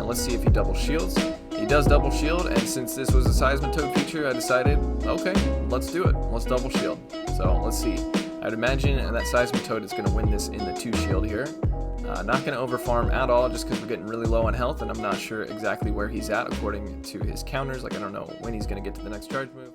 Let's see if he double shields. He does double shield, and since this was a Seismitoad feature, I decided, okay, let's do it. Let's double shield. So let's see. I'd imagine that Seismitoad is going to win this in the 2 shield here. Not going to overfarm at all just because we're getting really low on health, and I'm not sure exactly where he's at according to his counters. Like, I don't know when he's going to get to the next charge move.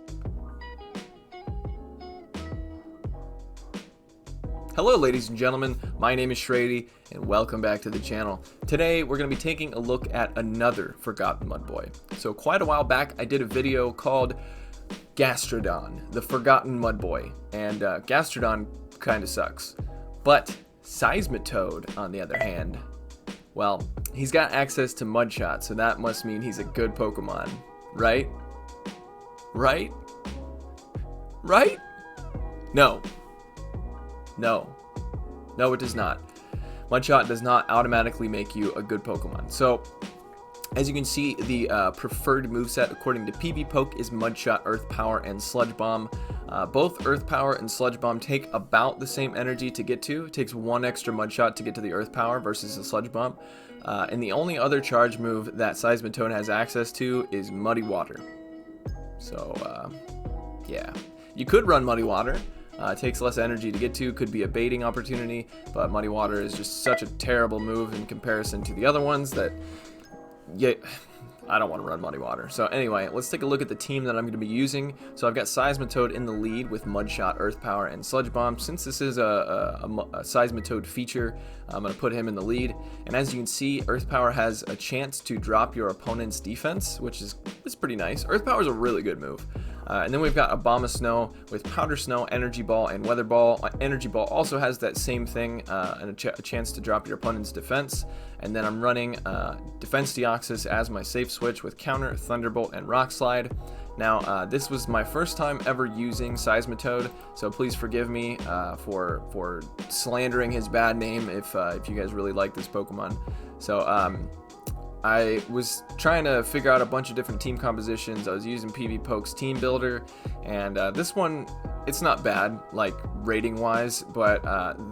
Hello ladies and gentlemen, my name is Shraydee and welcome back to the channel. Today we're going to be taking a look at another forgotten Mudboi. So quite a while back I did a video called Gastrodon, the forgotten Mudboi, and Gastrodon kind of sucks. But Seismitoad, on the other hand, well, he's got access to Mudshot, so that must mean he's a good Pokemon, right? Right? Right? No. No, it does not. Mudshot does not automatically make you a good Pokemon. So, as you can see, the preferred moveset according to PvPoke is Mudshot, Earth Power, and Sludge Bomb. Both Earth Power and Sludge Bomb take about the same energy to get to. It takes 1 extra Mudshot to get to the Earth Power versus the Sludge Bomb. And the only other charge move that Seismitoad has access to is Muddy Water. So, yeah. You could run Muddy Water. It takes less energy to get to, could be a baiting opportunity, but Muddy Water is just such a terrible move in comparison to the other ones that, yeah, I don't want to run Muddy Water. So anyway, let's take a look at the team that I'm going to be using. So I've got Seismitoad in the lead with Mudshot, Earth Power, and Sludge Bomb. Since this is a Seismitoad feature, I'm going to put him in the lead. And as you can see, Earth Power has a chance to drop your opponent's defense, which is pretty nice. Earth Power is a really good move. And then we've got Abomasnow with Powder Snow, Energy Ball, and Weather Ball. Energy Ball also has that same thing, and a chance to drop your opponent's defense. And then I'm running Defense Deoxys as my safe switch with Counter, Thunderbolt, and Rock Slide. Now, this was my first time ever using Seismitoad, so please forgive me for slandering his bad name if you guys really like this Pokemon. So, I was trying to figure out a bunch of different team compositions. I was using PvPoke's Team Builder, and this one, it's not bad, like rating-wise, but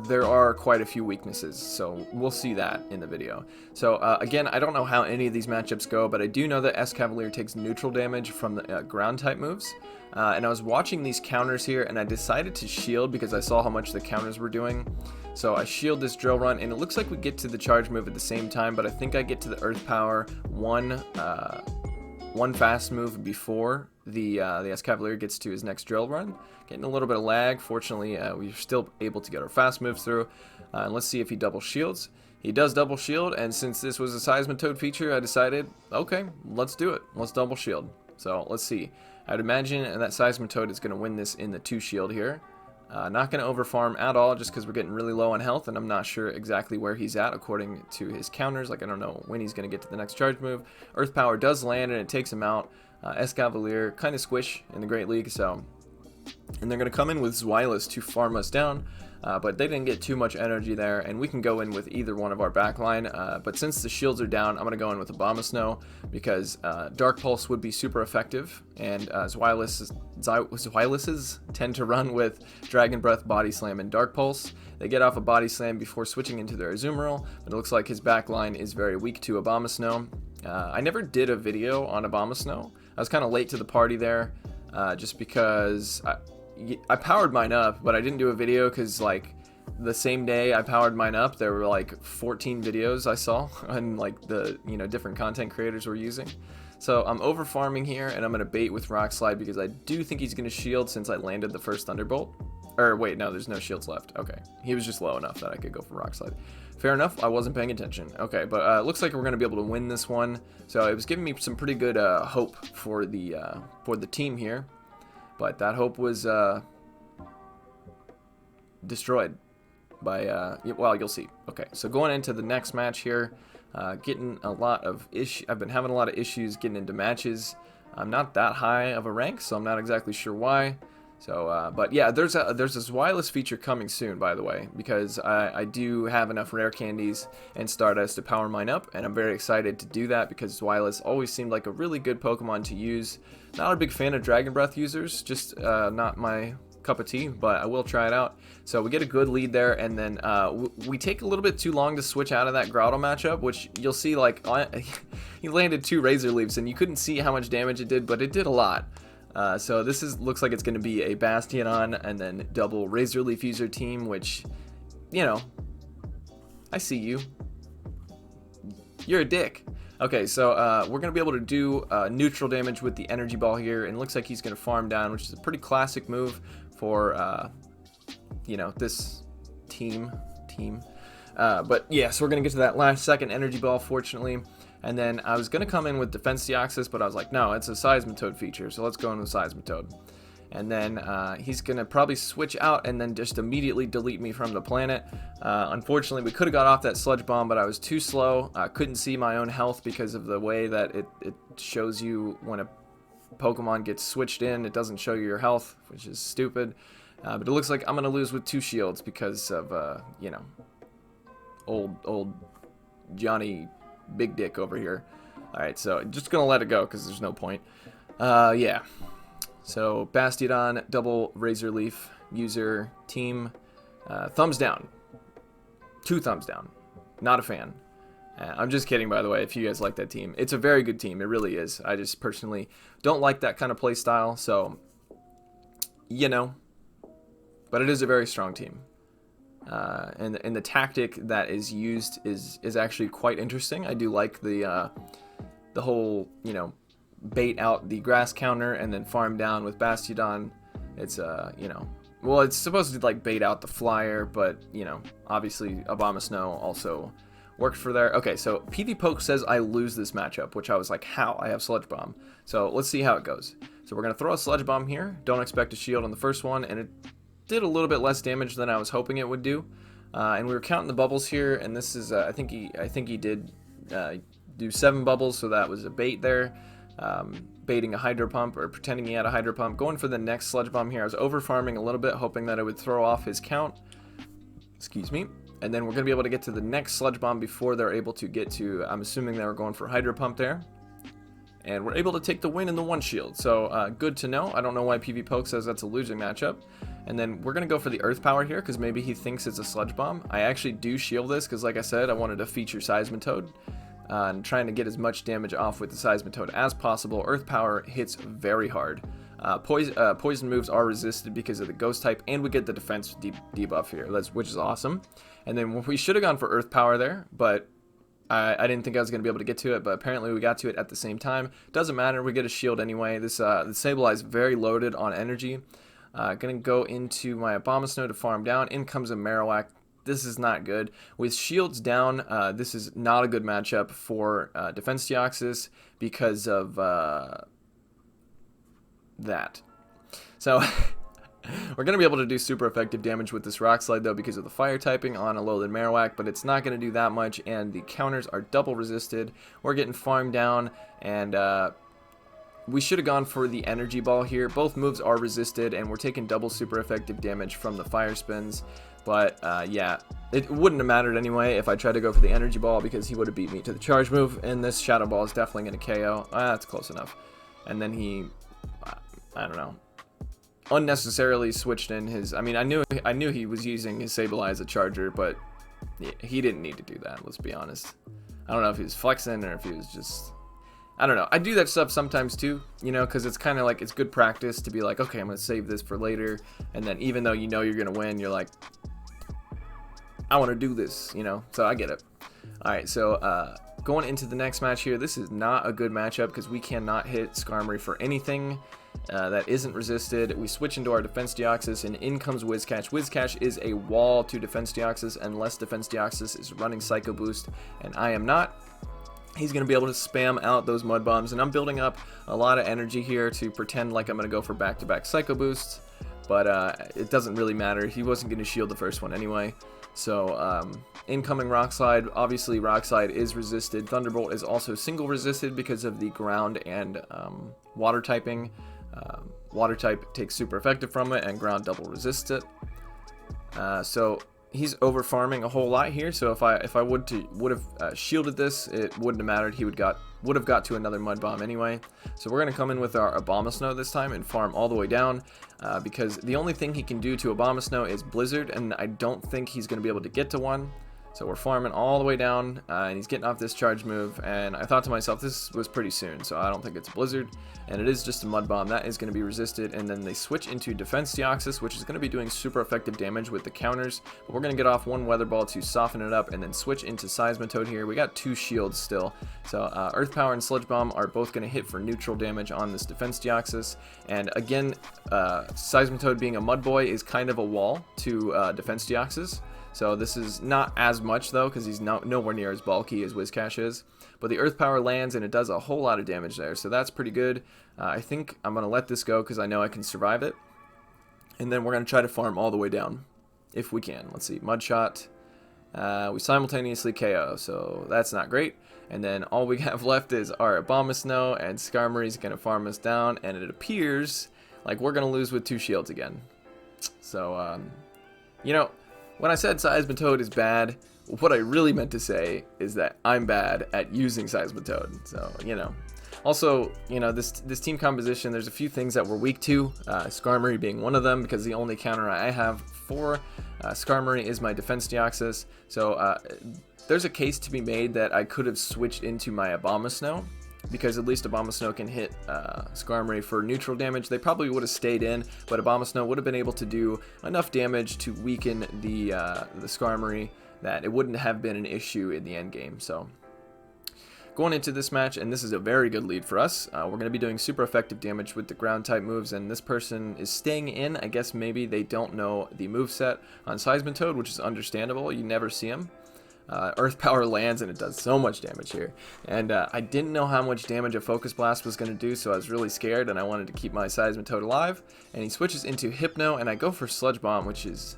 there are quite a few weaknesses, so we'll see that in the video. So again, I don't know how any of these matchups go, but I do know that Escavalier takes neutral damage from the ground-type moves. And I was watching these counters here, and I decided to shield because I saw how much the counters were doing. So I shield this Drill Run, and it looks like we get to the charge move at the same time, but I think I get to the Earth Power one fast move before the Escavalier gets to his next Drill Run. Getting a little bit of lag. Fortunately, we're still able to get our fast moves through. And let's see if he double shields. He does double shield, and since this was a Seismitoad feature, I decided, okay, let's do it. Let's double shield. So let's see. I'd imagine that Seismitoad is going to win this in the 2 shield here. Not going to overfarm at all just because we're getting really low on health, and I'm not sure exactly where he's at according to his counters. Like, I don't know when he's going to get to the next charge move. Earth Power does land, and it takes him out. Escavalier kind of squish in the Great League, so... And they're going to come in with Zweilous to farm us down, but they didn't get too much energy there, and we can go in with either one of our backline. But since the shields are down, I'm going to go in with Abomasnow because Dark Pulse would be super effective, and Zweilouses tend to run with Dragon Breath, Body Slam, and Dark Pulse. They get off a Body Slam before switching into their Azumarill, but it looks like his backline is very weak to Abomasnow. I never did a video on Abomasnow. I was kind of late to the party there. Just because I powered mine up, but I didn't do a video because, like, the same day I powered mine up, there were like 14 videos I saw and like the different content creators were using. So I'm over farming here, and I'm gonna bait with Rock Slide because I do think he's gonna shield since I landed the first Thunderbolt. Or wait, no, there's no shields left. Okay, he was just low enough that I could go for Rock Slide. Fair enough, I wasn't paying attention. Okay, but it looks like we're going to be able to win this one. So it was giving me some pretty good hope for the team here. But that hope was destroyed by, well, you'll see. Okay, so going into the next match here, getting a lot of I've been having a lot of issues getting into matches. I'm not that high of a rank, so I'm not exactly sure why. So, but yeah, there's a Zweilous feature coming soon, by the way, because I do have enough rare candies and Stardust to power mine up, and I'm very excited to do that because Zweilous always seemed like a really good Pokemon to use. Not a big fan of Dragon Breath users, just not my cup of tea, but I will try it out. So we get a good lead there, and then we take a little bit too long to switch out of that Groudle matchup, which you'll see, like, he landed 2 Razor Leafs, and you couldn't see how much damage it did, but it did a lot. So this looks like it's going to be a Bastiodon and then double Razor Leaf user team, which, you know, I see you. You're a dick. Okay, so we're going to be able to do neutral damage with the energy ball here, and it looks like he's going to farm down, which is a pretty classic move for, you know, this team. But yeah, so we're going to get to that last second energy ball, fortunately. And then I was going to come in with Defense Deoxys, but I was like, no, it's a Seismitoad feature, so let's go in with Seismitoad. And then he's going to probably switch out and then just immediately delete me from the planet. Unfortunately, we could have got off that Sludge Bomb, but I was too slow. I couldn't see my own health because of the way that it shows you when a Pokemon gets switched in. It doesn't show you your health, which is stupid. But it looks like I'm going to lose with 2 shields because of, you know, old Johnny Big Dick over here. Alright, so just going to let it go because there's no point. Yeah. So, Bastiodon, double Razor Leaf, user, team, thumbs down. 2 thumbs down. Not a fan. I'm just kidding, by the way, if you guys like that team. It's a very good team, it really is. I just personally don't like that kind of play style, so, you know. But it is a very strong team. And the tactic that is used is actually quite interesting. I do like the whole, you know, bait out the grass counter and then farm down with Bastiodon. It's you know, well, it's supposed to like bait out the flyer, but you know, obviously Abomasnow also worked for there. Okay, so PV Poke says I lose this matchup, which I was like, how? I have Sludge Bomb. So let's see how it goes. So we're gonna throw a Sludge Bomb here. Don't expect a shield on the first one, and it did a little bit less damage than I was hoping it would do. And we were counting the bubbles here, and this is I think he did do 7 bubbles, so that was a bait there. Baiting a Hydro Pump, or pretending he had a Hydro Pump. Going for the next Sludge Bomb here. I was over farming a little bit, hoping that it would throw off his count. Excuse me. And then we're going to be able to get to the next Sludge Bomb before they're able to get to, I'm assuming they were going for Hydro Pump there. And we're able to take the win in the 1 shield. So good to know. I don't know why PV Poke says that's a losing matchup. And then we're going to go for the Earth Power here, because maybe he thinks it's a Sludge Bomb. I actually do shield this, because like I said, I wanted to feature Seismitoad. And trying to get as much damage off with the Seismitoad as possible. Earth Power hits very hard. Poison moves are resisted because of the Ghost type, and we get the defense debuff here, which is awesome. And then we should have gone for Earth Power there, but I didn't think I was going to be able to get to it, but apparently we got to it at the same time. Doesn't matter, we get a shield anyway. This the Sableye is very loaded on energy. Gonna go into my Abomasnow to farm down. In comes a Marowak. This is not good. With shields down, this is not a good matchup for Defense Deoxys because of that. So we're going to be able to do super effective damage with this Rock Slide, though, because of the fire typing on a loaded Marowak, but it's not going to do that much, and the counters are double resisted. We're getting farmed down, and we should have gone for the energy ball here. Both moves are resisted, and we're taking double super effective damage from the fire spins. But yeah, it wouldn't have mattered anyway if I tried to go for the energy ball, because he would have beat me to the charge move, and this shadow ball is definitely going to KO. That's close enough. And then he, I don't know, unnecessarily switched in his, I mean, I knew he was using his Sableye as a charger, but he didn't need to do that, let's be honest. I don't know if he was flexing or if he was just, I don't know. I do that stuff sometimes too, you know, because it's kind of like, it's good practice to be like, okay, I'm going to save this for later. And then even though you know you're going to win, you're like, I want to do this, you know, so I get it. Alright, so going into the next match here, this is not a good matchup because we cannot hit Skarmory for anything that isn't resisted. We switch into our Defense Deoxys, and in comes Whiscash. Whiscash is a wall to Defense Deoxys unless Defense Deoxys is running Psycho Boost, and I am not. He's going to be able to spam out those Mud Bombs, and I'm building up a lot of energy here to pretend like I'm going to go for back-to-back Psycho Boosts, but it doesn't really matter. He wasn't going to shield the first one anyway. So, incoming Rock Slide. Obviously, Rock Slide is resisted. Thunderbolt is also single resisted because of the ground and water typing. Water type takes super effective from it, and ground double resists it. So, he's over farming a whole lot here. So if I would have shielded this, it wouldn't have mattered. He would have got to another mud bomb anyway. So we're gonna come in with our Abomasnow this time and farm all the way down, because the only thing he can do to Abomasnow is Blizzard, and I don't think he's gonna be able to get to one. So we're farming all the way down, and he's getting off this charge move, and I thought to myself, this was pretty soon, so I don't think it's a Blizzard, and it is just a Mud Bomb. That is going to be resisted, and then they switch into Defense Deoxys, which is going to be doing super effective damage with the counters, but we're going to get off one Weather Ball to soften it up, and then switch into Seismitoad here. We got 2 shields still, so Earth Power and Sludge Bomb are both going to hit for neutral damage on this Defense Deoxys, and again, Seismitoad being a Mudboi is kind of a wall to Defense Deoxys. So this is not as much though, because he's nowhere near as bulky as Whiscash is. But the Earth Power lands and it does a whole lot of damage there, so that's pretty good. I think I'm going to let this go because I know I can survive it. And then we're going to try to farm all the way down, if we can. Let's see, Mudshot. We simultaneously KO, so that's not great. And then all we have left is our Abomasnow, and Skarmory's going to farm us down, and it appears like we're going to lose with 2 shields again. So, you know, when I said Seismitoad is bad, what I really meant to say is that I'm bad at using Seismitoad. So, you know. Also, you know, this team composition, there's a few things that we're weak to, Skarmory being one of them, because the only counter I have for Skarmory is my Defense Deoxys. So, there's a case to be made that I could have switched into my Abomasnow, because at least Abomasnow can hit Skarmory for neutral damage. They probably would have stayed in, but Abomasnow would have been able to do enough damage to weaken the Skarmory that it wouldn't have been an issue in the end game. So going into this match, and this is a very good lead for us, we're going to be doing super effective damage with the ground type moves, and this person is staying in. I guess maybe they don't know the moveset on Seismitoad, which is understandable. You never see him. Earth Power lands and it does so much damage here, and I didn't know how much damage a Focus Blast was going to do, so I was really scared and I wanted to keep my Seismitoad alive. And he switches into Hypno, and I go for Sludge Bomb, which is,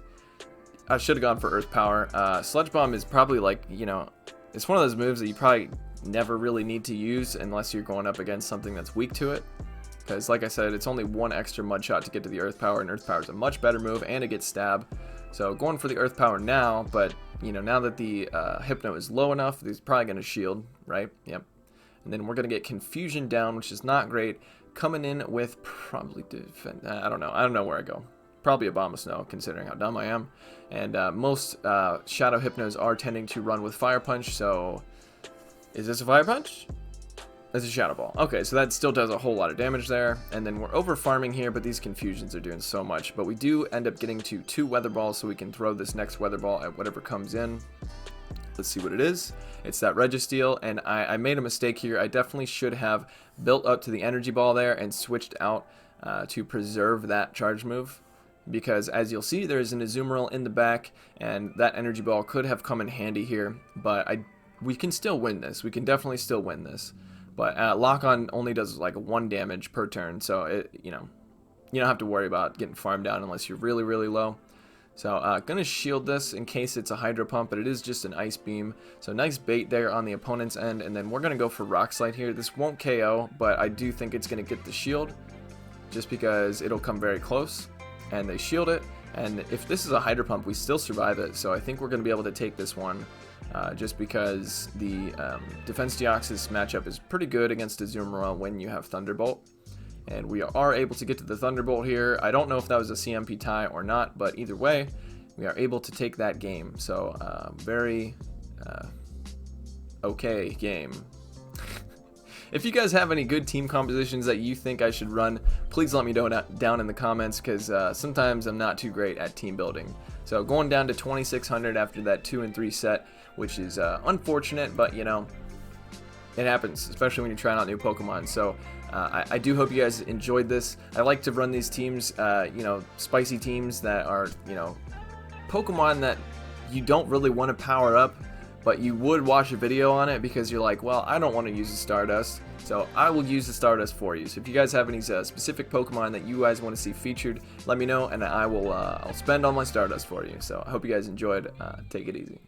I should have gone for Earth Power. Sludge Bomb is probably like, you know, it's one of those moves that you probably never really need to use unless you're going up against something that's weak to it, because like I said, it's only 1 extra Mud Shot to get to the Earth Power, and Earth Power is a much better move, and it gets Stab. So going for the Earth Power now, but you know, now that the Hypno is low enough, he's probably going to shield, right? Yep. And then we're going to get Confusion down, which is not great. Coming in with probably defend. I don't know where I go. Probably Abomasnow, considering how dumb I am. And most Shadow Hypnos are tending to run with Fire Punch. So, is this a Fire Punch? It's a Shadow Ball. Okay, so that still does a whole lot of damage there. And then we're over farming here, but these Confusions are doing so much. But we do end up getting to 2 Weather Balls, so we can throw this next Weather Ball at whatever comes in. Let's see what it is. It's that Registeel, and I made a mistake here. I definitely should have built up to the Energy Ball there and switched out to preserve that charge move. Because as you'll see, there's an Azumarill in the back, and that Energy Ball could have come in handy here. But we can still win this. We can definitely still win this. But Lock-On only does like 1 damage per turn, so you know, you don't have to worry about getting farmed down unless you're really, really low. So gonna shield this in case it's a Hydro Pump, but it is just an Ice Beam. So nice bait there on the opponent's end, and then we're gonna go for Rock Slide here. This won't KO, but I do think it's gonna get the shield, just because it'll come very close, and they shield it. And if this is a Hydro Pump, we still survive it. So I think we're gonna be able to take this one. Just because the Defense Deoxys matchup is pretty good against Azumarill when you have Thunderbolt. And we are able to get to the Thunderbolt here. I don't know if that was a CMP tie or not, but either way, we are able to take that game. So, very okay game. If you guys have any good team compositions that you think I should run, please let me know down in the comments, because sometimes I'm not too great at team building. So going down to 2600 after that 2 and 3 set, which is unfortunate, but you know, it happens, especially when you're trying out new Pokemon. So I do hope you guys enjoyed this. I like to run these teams, you know, spicy teams that are, you know, Pokemon that you don't really want to power up, but you would watch a video on it because you're like, well, I don't want to use the Stardust, so I will use the Stardust for you. So if you guys have any specific Pokemon that you guys want to see featured, let me know, and I will I'll spend all my Stardust for you. So I hope you guys enjoyed. Take it easy.